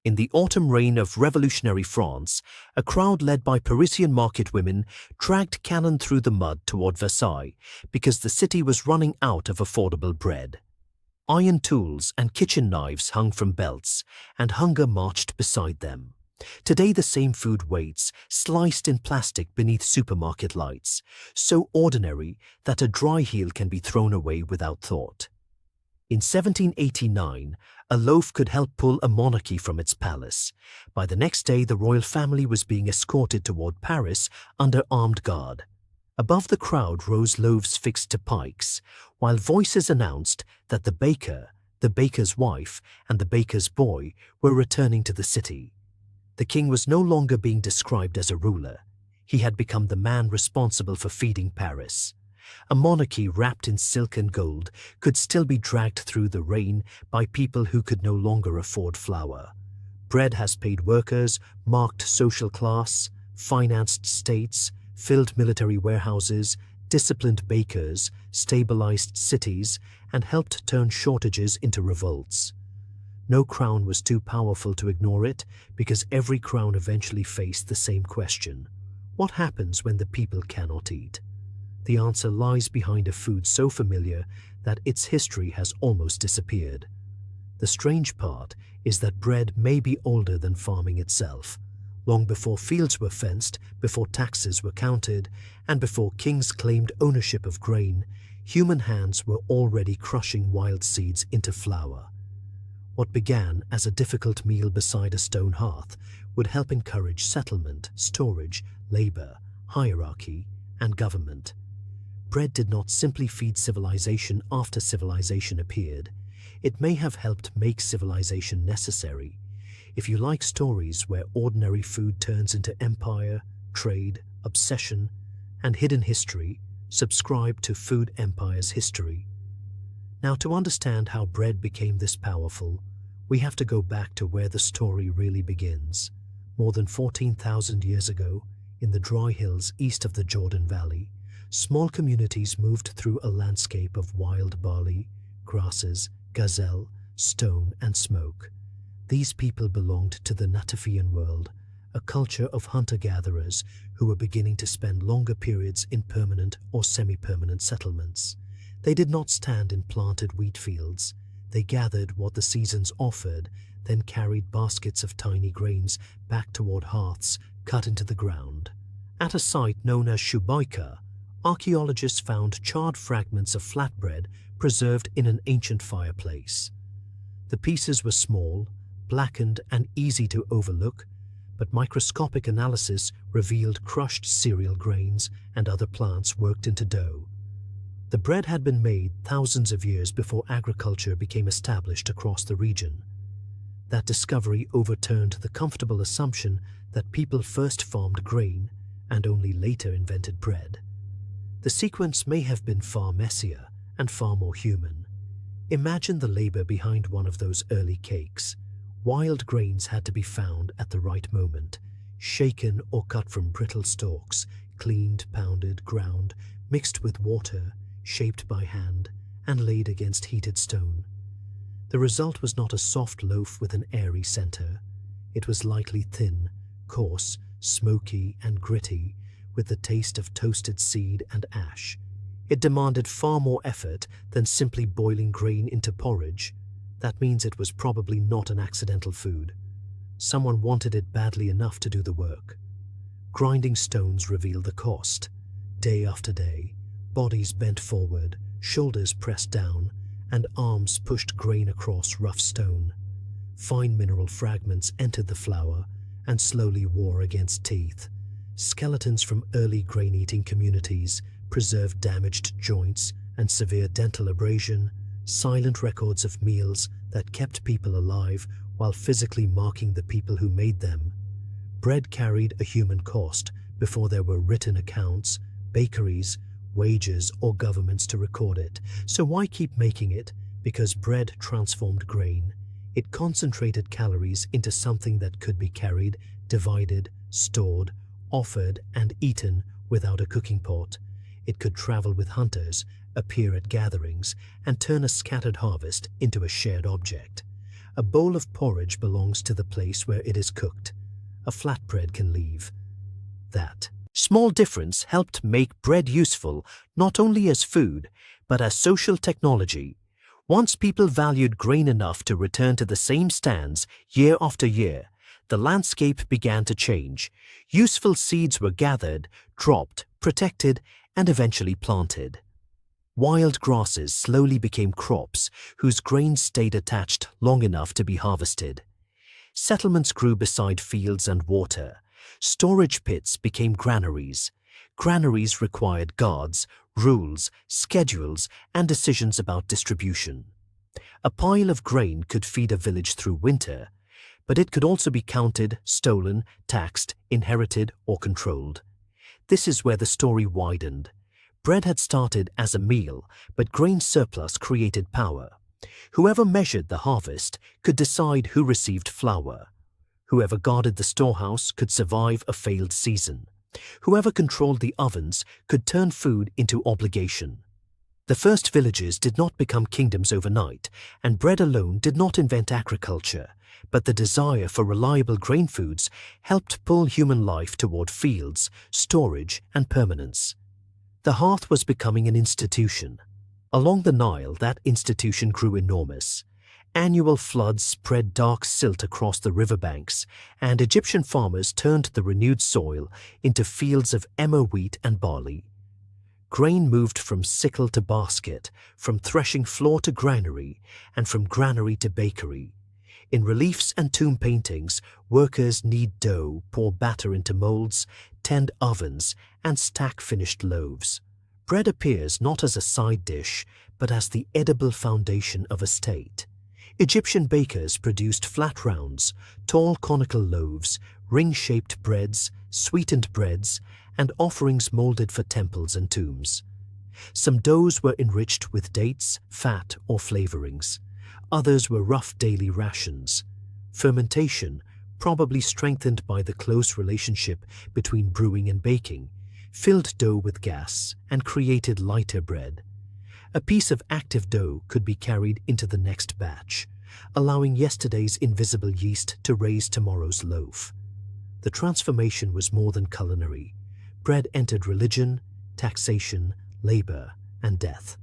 In the autumn reign of revolutionary France, a crowd led by Parisian market women dragged cannon through the mud toward Versailles because the city was running out of affordable bread. Iron tools and kitchen knives hung from belts, and hunger marched beside them. Today the same food waits, sliced in plastic beneath supermarket lights, so ordinary that a dry heel can be thrown away without thought. In 1789, a loaf could help pull a monarchy from its palace. By the next day, the royal family was being escorted toward Paris under armed guard. Above the crowd rose loaves fixed to pikes, while voices announced that the baker, the baker's wife, and the baker's boy were returning to the city. The king was no longer being described as a ruler. He had become the man responsible for feeding Paris. A monarchy wrapped in silk and gold could still be dragged through the rain by people who could no longer afford flour. Bread has paid workers, marked social class, financed states, filled military warehouses, disciplined bakers, stabilized cities, and helped turn shortages into revolts. No crown was too powerful to ignore it, because every crown eventually faced the same question: what happens when the people cannot eat? The answer lies behind a food so familiar that its history has almost disappeared. The strange part is that bread may be older than farming itself. Long before fields were fenced, before taxes were counted, and before kings claimed ownership of grain, human hands were already crushing wild seeds into flour. What began as a difficult meal beside a stone hearth would help encourage settlement, storage, labor, hierarchy, and government. Bread did not simply feed civilization after civilization appeared. It may have helped make civilization necessary. If you like stories where ordinary food turns into empire, trade, obsession, and hidden history, subscribe to Food Empire's History. Now, to understand how bread became this powerful, we have to go back to where the story really begins. More than 14,000 years ago, in the dry hills east of the Jordan Valley, small communities moved through a landscape of wild barley, grasses, gazelle, stone, and smoke. These people belonged to the Natufian world, a culture of hunter-gatherers who were beginning to spend longer periods in permanent or semi-permanent settlements. They did not stand in planted wheat fields. They gathered what the seasons offered, then carried baskets of tiny grains back toward hearths cut into the ground. At a site known as Shubaika, archaeologists found charred fragments of flatbread preserved in an ancient fireplace. The pieces were small, blackened, and easy to overlook, but microscopic analysis revealed crushed cereal grains and other plants worked into dough. The bread had been made thousands of years before agriculture became established across the region. That discovery overturned the comfortable assumption that people first farmed grain and only later invented bread. The sequence may have been far messier and far more human. Imagine the labor behind one of those early cakes. Wild grains had to be found at the right moment, shaken or cut from brittle stalks, cleaned, pounded, ground, mixed with water, shaped by hand, and laid against heated stone. The result was not a soft loaf with an airy center. It was likely thin, coarse, smoky, and gritty, with the taste of toasted seed and ash. It demanded far more effort than simply boiling grain into porridge. That means it was probably not an accidental food. Someone wanted it badly enough to do the work. Grinding stones reveal the cost. Day after day, bodies bent forward, shoulders pressed down, and arms pushed grain across rough stone. Fine mineral fragments entered the flour and slowly wore against teeth. Skeletons from early grain-eating communities preserved damaged joints and severe dental abrasion, silent records of meals that kept people alive while physically marking the people who made them. Bread carried a human cost before there were written accounts, bakeries, wages, or governments to record it. So why keep making it? Because bread transformed grain. It concentrated calories into something that could be carried, divided, stored, offered, and eaten without a cooking pot. It could travel with hunters, appear at gatherings, and turn a scattered harvest into a shared object. A bowl of porridge belongs to the place where it is cooked. A flatbread can leave. That small difference helped make bread useful not only as food, but as social technology. Once people valued grain enough to return to the same stands year after year, the landscape began to change. Useful seeds were gathered, dropped, protected, and eventually planted. Wild grasses slowly became crops whose grains stayed attached long enough to be harvested. Settlements grew beside fields and water. Storage pits became granaries. Granaries required guards, rules, schedules, and decisions about distribution. A pile of grain could feed a village through winter, but it could also be counted, stolen, taxed, inherited, or controlled. This is where the story widened. Bread had started as a meal, but grain surplus created power. Whoever measured the harvest could decide who received flour. Whoever guarded the storehouse could survive a failed season. Whoever controlled the ovens could turn food into obligation. The first villages did not become kingdoms overnight, and bread alone did not invent agriculture, but the desire for reliable grain foods helped pull human life toward fields, storage, and permanence. The hearth was becoming an institution. Along the Nile, that institution grew enormous. Annual floods spread dark silt across the riverbanks, and Egyptian farmers turned the renewed soil into fields of emmer wheat and barley. Grain moved from sickle to basket, from threshing floor to granary, and from granary to bakery. In reliefs and tomb paintings, workers knead dough, pour batter into molds, tend ovens, and stack finished loaves. Bread appears not as a side dish, but as the edible foundation of a state. Egyptian bakers produced flat rounds, tall conical loaves, ring-shaped breads, sweetened breads, and offerings molded for temples and tombs. Some doughs were enriched with dates, fat, or flavorings. Others were rough daily rations. Fermentation, probably strengthened by the close relationship between brewing and baking, filled dough with gas and created lighter bread. A piece of active dough could be carried into the next batch, allowing yesterday's invisible yeast to raise tomorrow's loaf. The transformation was more than culinary. Bread entered religion, taxation, labor, and death.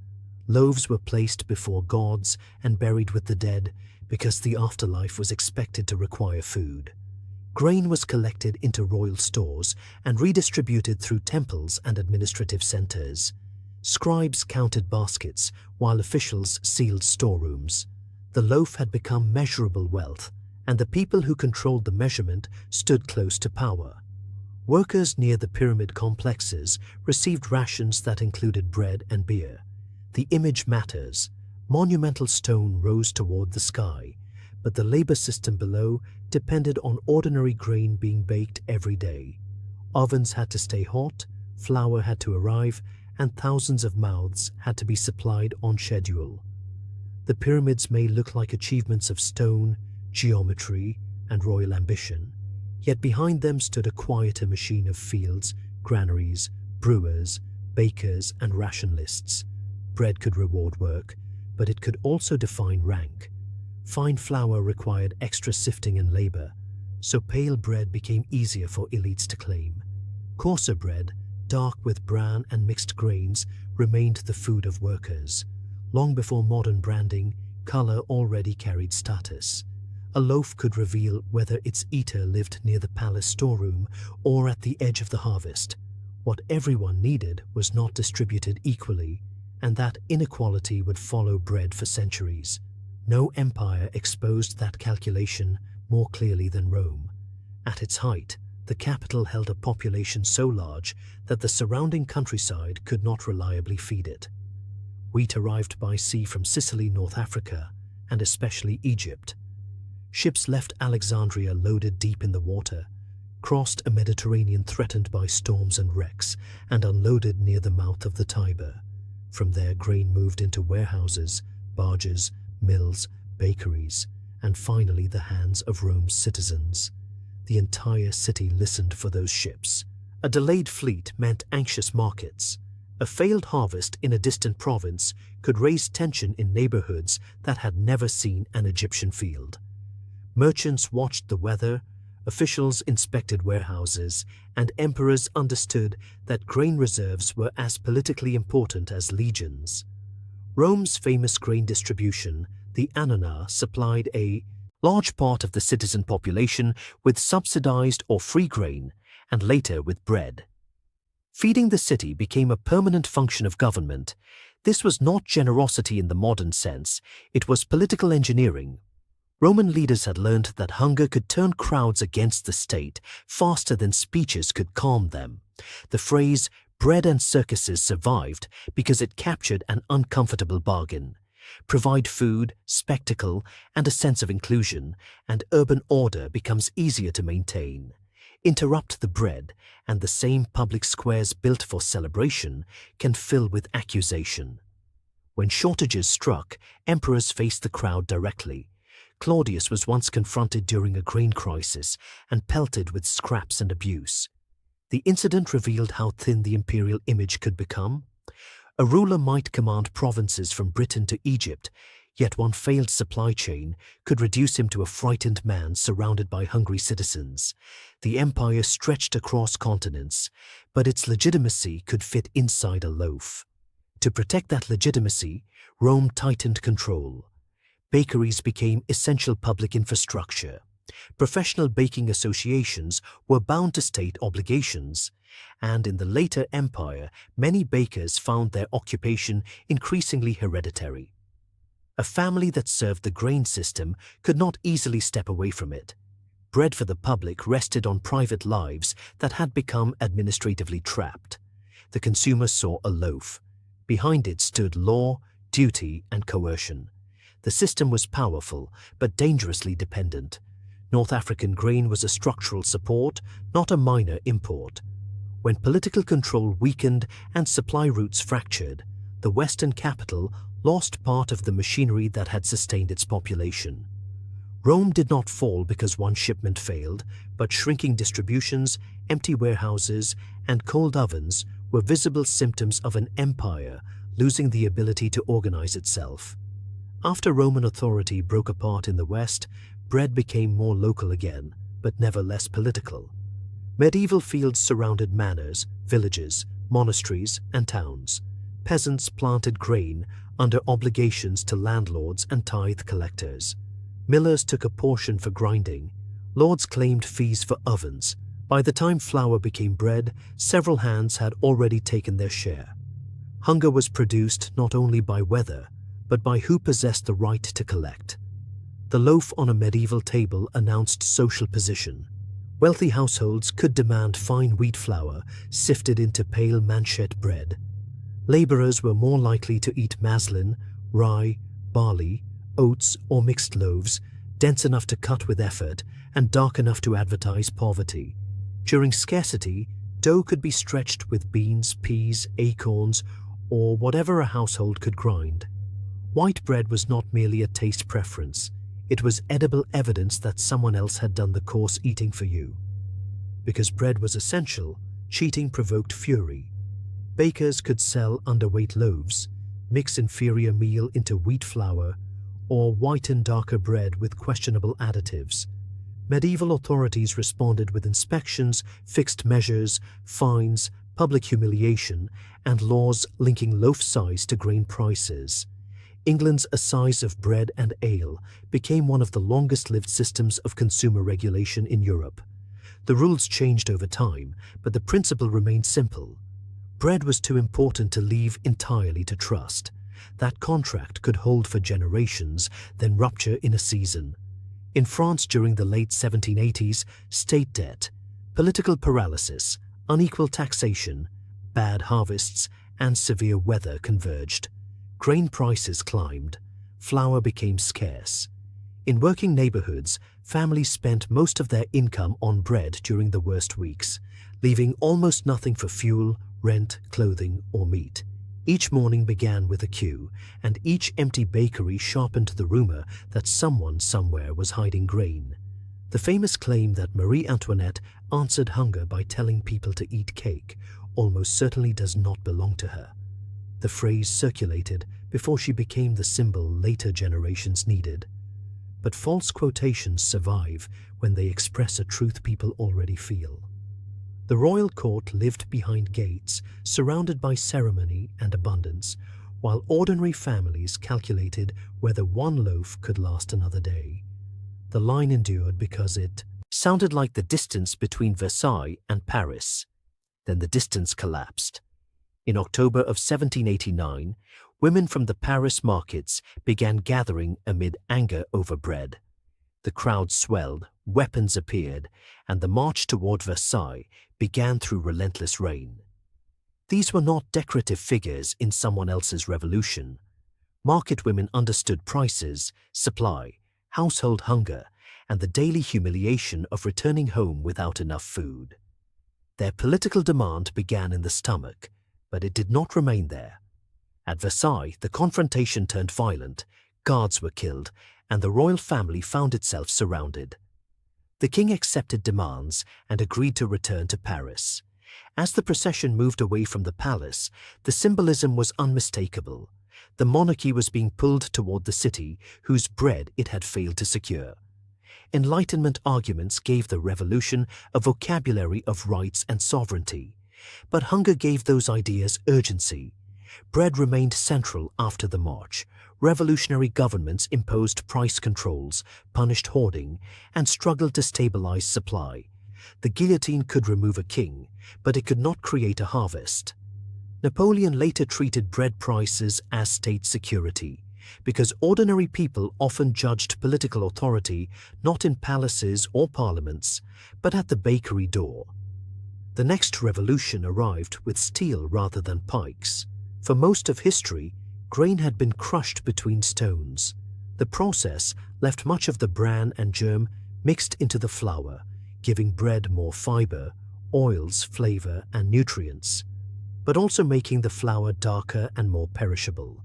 Loaves were placed before gods and buried with the dead because the afterlife was expected to require food. Grain was collected into royal stores and redistributed through temples and administrative centers. Scribes counted baskets while officials sealed storerooms. The loaf had become measurable wealth, and the people who controlled the measurement stood close to power. Workers near the pyramid complexes received rations that included bread and beer. The image matters. Monumental stone rose toward the sky, but the labor system below depended on ordinary grain being baked every day. Ovens had to stay hot, flour had to arrive, and thousands of mouths had to be supplied on schedule. The pyramids may look like achievements of stone, geometry, and royal ambition, yet behind them stood a quieter machine of fields, granaries, brewers, bakers, and ration lists. Bread could reward work, but it could also define rank. Fine flour required extra sifting and labor, so pale bread became easier for elites to claim. Coarser bread, dark with bran and mixed grains, remained the food of workers. Long before modern branding, color already carried status. A loaf could reveal whether its eater lived near the palace storeroom or at the edge of the harvest. What everyone needed was not distributed equally, and that inequality would follow bread for centuries. No empire exposed that calculation more clearly than Rome. At its height, the capital held a population so large that the surrounding countryside could not reliably feed it. Wheat arrived by sea from Sicily, North Africa, and especially Egypt. Ships left Alexandria loaded deep in the water, crossed a Mediterranean threatened by storms and wrecks, and unloaded near the mouth of the Tiber. From there, grain moved into warehouses, barges, mills, bakeries, and finally the hands of Rome's citizens. The entire city listened for those ships. A delayed fleet meant anxious markets. A failed harvest in a distant province could raise tension in neighborhoods that had never seen an Egyptian field. Merchants watched the weather, officials inspected warehouses, and emperors understood that grain reserves were as politically important as legions. Rome's famous grain distribution, the annona, supplied a large part of the citizen population with subsidized or free grain, and later with bread. Feeding the city became a permanent function of government. This was not generosity in the modern sense, it was political engineering. Roman leaders had learned that hunger could turn crowds against the state faster than speeches could calm them. The phrase "bread and circuses" survived because it captured an uncomfortable bargain. Provide food, spectacle, and a sense of inclusion, and urban order becomes easier to maintain. Interrupt the bread, and the same public squares built for celebration can fill with accusation. When shortages struck, emperors faced the crowd directly. Claudius was once confronted during a grain crisis and pelted with scraps and abuse. The incident revealed how thin the imperial image could become. A ruler might command provinces from Britain to Egypt, yet one failed supply chain could reduce him to a frightened man surrounded by hungry citizens. The empire stretched across continents, but its legitimacy could fit inside a loaf. To protect that legitimacy, Rome tightened control. Bakeries became essential public infrastructure. Professional baking associations were bound to state obligations, and in the later empire, many bakers found their occupation increasingly hereditary. A family that served the grain system could not easily step away from it. Bread for the public rested on private lives that had become administratively trapped. The consumer saw a loaf. Behind it stood law, duty, and coercion. The system was powerful, but dangerously dependent. North African grain was a structural support, not a minor import. When political control weakened and supply routes fractured, the Western capital lost part of the machinery that had sustained its population. Rome did not fall because one shipment failed, but shrinking distributions, empty warehouses, and cold ovens were visible symptoms of an empire losing the ability to organize itself. After Roman authority broke apart in the West, bread became more local again, but never less political. Medieval fields surrounded manors, villages, monasteries, and towns. Peasants planted grain under obligations to landlords and tithe collectors. Millers took a portion for grinding. Lords claimed fees for ovens. By the time flour became bread, several hands had already taken their share. Hunger was produced not only by weather, but by who possessed the right to collect. The loaf on a medieval table announced social position. Wealthy households could demand fine wheat flour sifted into pale manchet bread. Laborers were more likely to eat maslin, rye, barley, oats, or mixed loaves, dense enough to cut with effort and dark enough to advertise poverty. During scarcity, dough could be stretched with beans, peas, acorns, or whatever a household could grind. White bread was not merely a taste preference. It was edible evidence that someone else had done the coarse eating for you. Because bread was essential, cheating provoked fury. Bakers could sell underweight loaves, mix inferior meal into wheat flour, or whiten darker bread with questionable additives. Medieval authorities responded with inspections, fixed measures, fines, public humiliation, and laws linking loaf size to grain prices. England's assize of bread and ale became one of the longest-lived systems of consumer regulation in Europe. The rules changed over time, but the principle remained simple. Bread was too important to leave entirely to trust. That contract could hold for generations, then rupture in a season. In France during the late 1780s, state debt, political paralysis, unequal taxation, bad harvests, and severe weather converged. Grain prices climbed. Flour became scarce. In working neighborhoods, families spent most of their income on bread during the worst weeks, leaving almost nothing for fuel, rent, clothing, or meat. Each morning began with a queue, and each empty bakery sharpened the rumor that someone somewhere was hiding grain. The famous claim that Marie Antoinette answered hunger by telling people to eat cake almost certainly does not belong to her. The phrase circulated before she became the symbol later generations needed. But false quotations survive when they express a truth people already feel. The royal court lived behind gates, surrounded by ceremony and abundance, while ordinary families calculated whether one loaf could last another day. The line endured because it sounded like the distance between Versailles and Paris. Then the distance collapsed. In October of 1789, women from the Paris markets began gathering amid anger over bread. The crowd swelled, weapons appeared, and the march toward Versailles began through relentless rain. These were not decorative figures in someone else's revolution. Market women understood prices, supply, household hunger, and the daily humiliation of returning home without enough food. Their political demand began in the stomach, but it did not remain there. At Versailles, the confrontation turned violent, guards were killed, and the royal family found itself surrounded. The king accepted demands and agreed to return to Paris. As the procession moved away from the palace, the symbolism was unmistakable. The monarchy was being pulled toward the city whose bread it had failed to secure. Enlightenment arguments gave the revolution a vocabulary of rights and sovereignty, but hunger gave those ideas urgency. Bread remained central after the march. Revolutionary governments imposed price controls, punished hoarding, and struggled to stabilize supply. The guillotine could remove a king, but it could not create a harvest. Napoleon later treated bread prices as state security, because ordinary people often judged political authority not in palaces or parliaments, but at the bakery door. The next revolution arrived with steel rather than pikes. For most of history, grain had been crushed between stones. The process left much of the bran and germ mixed into the flour, giving bread more fiber, oils, flavor, and nutrients, but also making the flour darker and more perishable.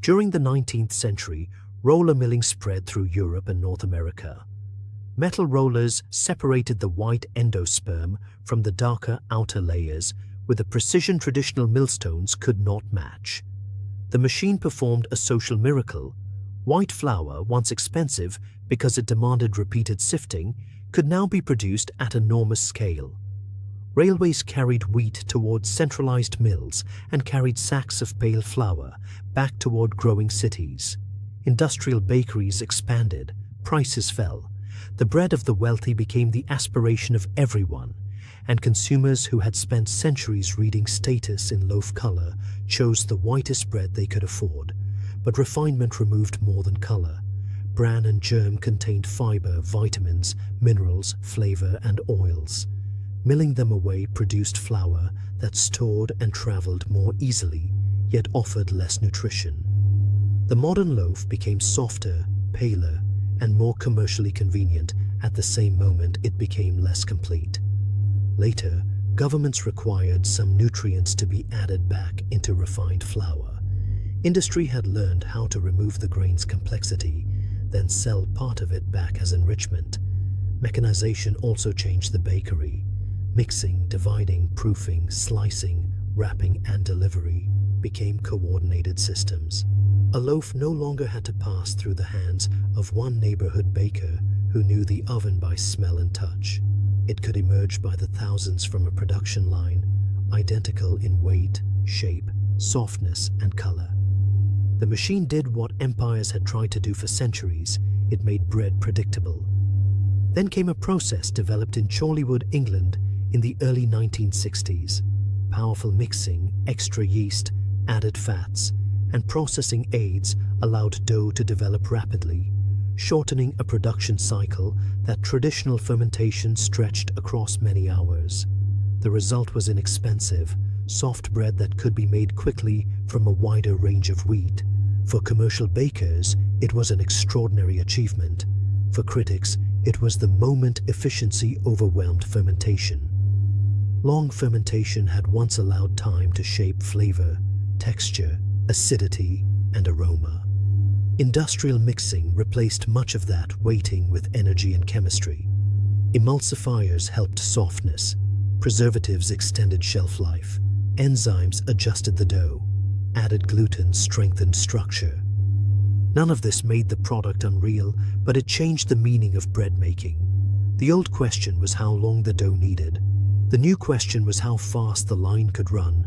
During the 19th century, roller milling spread through Europe and North America. Metal rollers separated the white endosperm from the darker outer layers with a precision traditional millstones could not match. The machine performed a social miracle. White flour, once expensive because it demanded repeated sifting, could now be produced at enormous scale. Railways carried wheat towards centralized mills and carried sacks of pale flour back toward growing cities. Industrial bakeries expanded, prices fell. The bread of the wealthy became the aspiration of everyone, and consumers who had spent centuries reading status in loaf color chose the whitest bread they could afford. But refinement removed more than color. Bran and germ contained fiber, vitamins, minerals, flavor, and oils. Milling them away produced flour that stored and traveled more easily, yet offered less nutrition. The modern loaf became softer, paler, and more commercially convenient. At the same moment, it became less complete. Later, governments required some nutrients to be added back into refined flour. Industry had learned how to remove the grain's complexity, then sell part of it back as enrichment. Mechanization also changed the bakery. Mixing, dividing, proofing, slicing, wrapping, and delivery became coordinated systems. A loaf no longer had to pass through the hands of one neighborhood baker who knew the oven by smell and touch. It could emerge by the thousands from a production line, identical in weight, shape, softness, and color. The machine did what empires had tried to do for centuries. It made bread predictable. Then came a process developed in Chorleywood, England in the early 1960s. Powerful mixing, extra yeast, added fats, and processing aids allowed dough to develop rapidly, shortening a production cycle that traditional fermentation stretched across many hours. The result was inexpensive, soft bread that could be made quickly from a wider range of wheat. For commercial bakers, it was an extraordinary achievement. For critics, it was the moment efficiency overwhelmed fermentation. Long fermentation had once allowed time to shape flavor, texture, acidity, and aroma. Industrial mixing replaced much of that waiting with energy and chemistry. Emulsifiers helped softness, preservatives extended shelf life, enzymes adjusted the dough, added gluten strengthened structure. None of this made the product unreal, but it changed the meaning of bread making. The old question was how long the dough needed. The new question was how fast the line could run.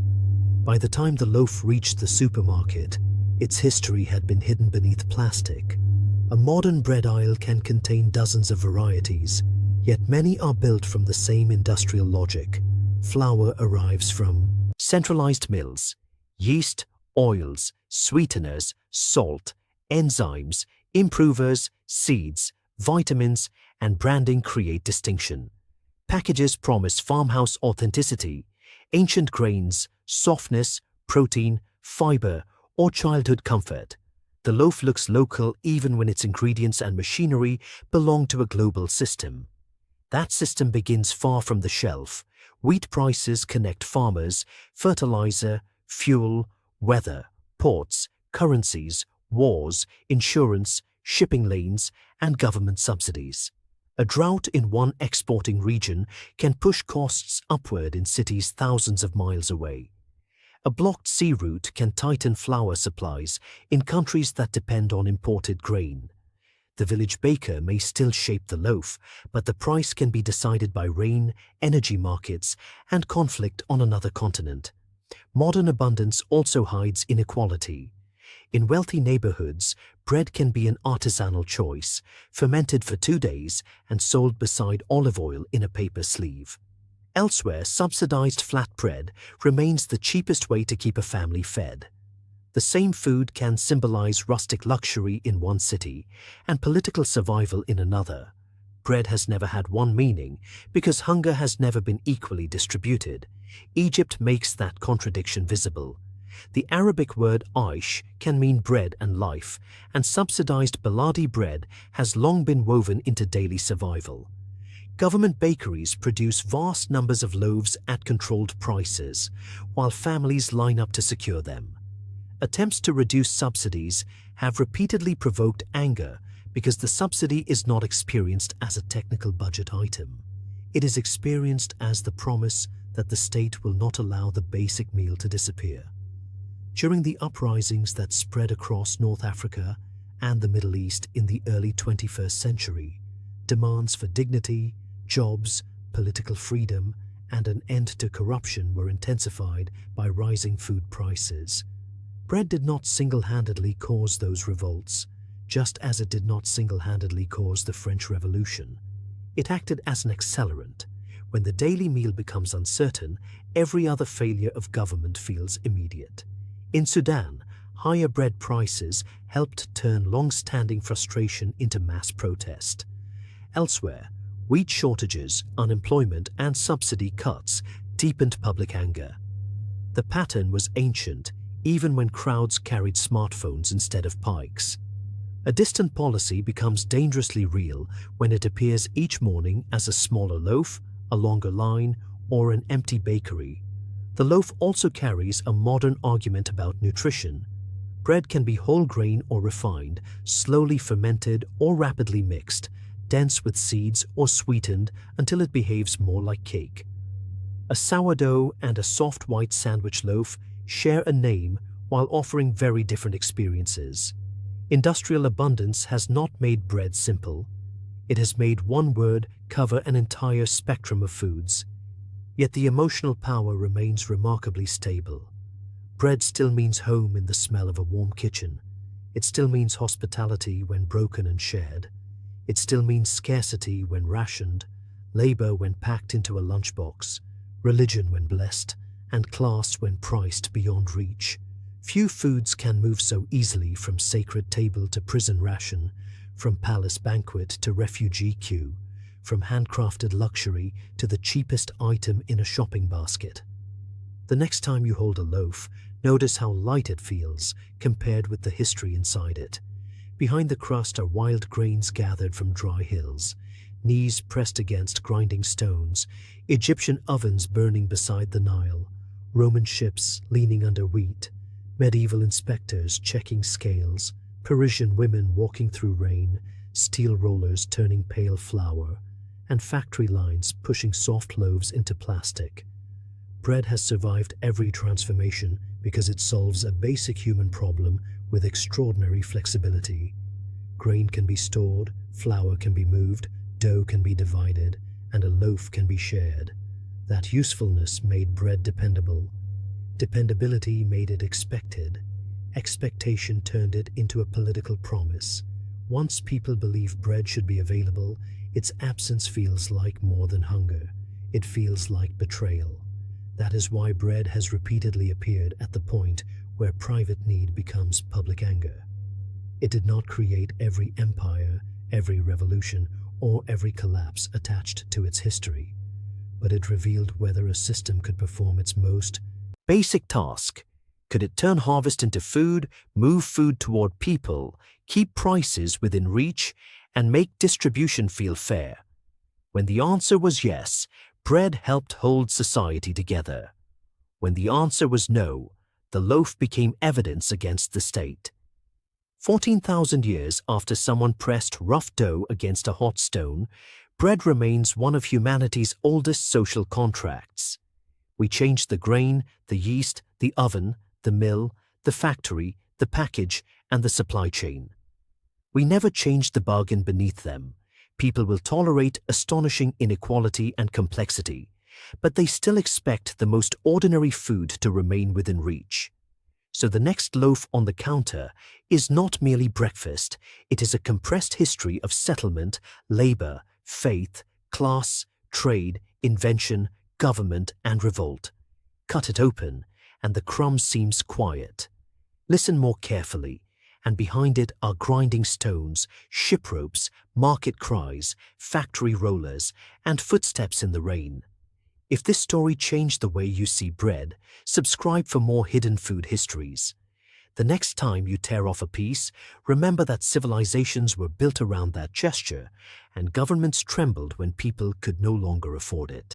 By the time the loaf reached the supermarket, its history had been hidden beneath plastic. A modern bread aisle can contain dozens of varieties, yet many are built from the same industrial logic. Flour arrives from centralized mills. Yeast, oils, sweeteners, salt, enzymes, improvers, seeds, vitamins, and branding create distinction. Packages promise farmhouse authenticity, ancient grains, softness, protein, fiber, or childhood comfort. The loaf looks local even when its ingredients and machinery belong to a global system. That system begins far from the shelf. Wheat prices connect farmers, fertilizer, fuel, weather, ports, currencies, wars, insurance, shipping lanes, and government subsidies. A drought in one exporting region can push costs upward in cities thousands of miles away. A blocked sea route can tighten flour supplies in countries that depend on imported grain. The village baker may still shape the loaf, but the price can be decided by rain, energy markets, and conflict on another continent. Modern abundance also hides inequality. In wealthy neighborhoods, bread can be an artisanal choice, fermented for 2 days and sold beside olive oil in a paper sleeve. Elsewhere, subsidized flatbread remains the cheapest way to keep a family fed. The same food can symbolize rustic luxury in one city and political survival in another. Bread has never had one meaning because hunger has never been equally distributed. Egypt makes that contradiction visible. The Arabic word aish can mean bread and life, and subsidized baladi bread has long been woven into daily survival. Government bakeries produce vast numbers of loaves at controlled prices, while families line up to secure them. Attempts to reduce subsidies have repeatedly provoked anger because the subsidy is not experienced as a technical budget item. It is experienced as the promise that the state will not allow the basic meal to disappear. During the uprisings that spread across North Africa and the Middle East in the early 21st century, demands for dignity, jobs, political freedom, and an end to corruption were intensified by rising food prices. Bread did not single-handedly cause those revolts, just as it did not single-handedly cause the French Revolution. It acted as an accelerant. When the daily meal becomes uncertain, every other failure of government feels immediate. In Sudan, higher bread prices helped turn long-standing frustration into mass protest. Elsewhere, wheat shortages, unemployment, and subsidy cuts deepened public anger. The pattern was ancient, even when crowds carried smartphones instead of pikes. A distant policy becomes dangerously real when it appears each morning as a smaller loaf, a longer line, or an empty bakery. The loaf also carries a modern argument about nutrition. Bread can be whole grain or refined, slowly fermented or rapidly mixed, dense with seeds or sweetened until it behaves more like cake. A sourdough and a soft white sandwich loaf share a name while offering very different experiences. Industrial abundance has not made bread simple. It has made one word cover an entire spectrum of foods. Yet the emotional power remains remarkably stable. Bread still means home in the smell of a warm kitchen. It still means hospitality when broken and shared. It still means scarcity when rationed, labor when packed into a lunchbox, religion when blessed, and class when priced beyond reach. Few foods can move so easily from sacred table to prison ration, from palace banquet to refugee queue, from handcrafted luxury to the cheapest item in a shopping basket. The next time you hold a loaf, notice how light it feels compared with the history inside it. Behind the crust are wild grains gathered from dry hills, knees pressed against grinding stones, Egyptian ovens burning beside the Nile, Roman ships leaning under wheat, medieval inspectors checking scales, Parisian women walking through rain, steel rollers turning pale flour, and factory lines pushing soft loaves into plastic. Bread has survived every transformation because it solves a basic human problem with extraordinary flexibility. Grain can be stored, flour can be moved, dough can be divided, and a loaf can be shared. That usefulness made bread dependable. Dependability made it expected. Expectation turned it into a political promise. Once people believe bread should be available, its absence feels like more than hunger. It feels like betrayal. That is why bread has repeatedly appeared at the point where private need becomes public anger. It did not create every empire, every revolution, or every collapse attached to its history, but it revealed whether a system could perform its most basic task. Could it turn harvest into food, move food toward people, keep prices within reach, and make distribution feel fair? When the answer was yes, bread helped hold society together. When the answer was no, the loaf became evidence against the state. 14,000 years after someone pressed rough dough against a hot stone, bread remains one of humanity's oldest social contracts. We changed the grain, the yeast, the oven, the mill, the factory, the package, and the supply chain. We never changed the bargain beneath them. People will tolerate astonishing inequality and complexity, but they still expect the most ordinary food to remain within reach. So the next loaf on the counter is not merely breakfast, it is a compressed history of settlement, labor, faith, class, trade, invention, government, and revolt. Cut it open, and the crumb seems quiet. Listen more carefully, and behind it are grinding stones, ship ropes, market cries, factory rollers, and footsteps in the rain. If this story changed the way you see bread, subscribe for more hidden food histories. The next time you tear off a piece, remember that civilizations were built around that gesture, and governments trembled when people could no longer afford it.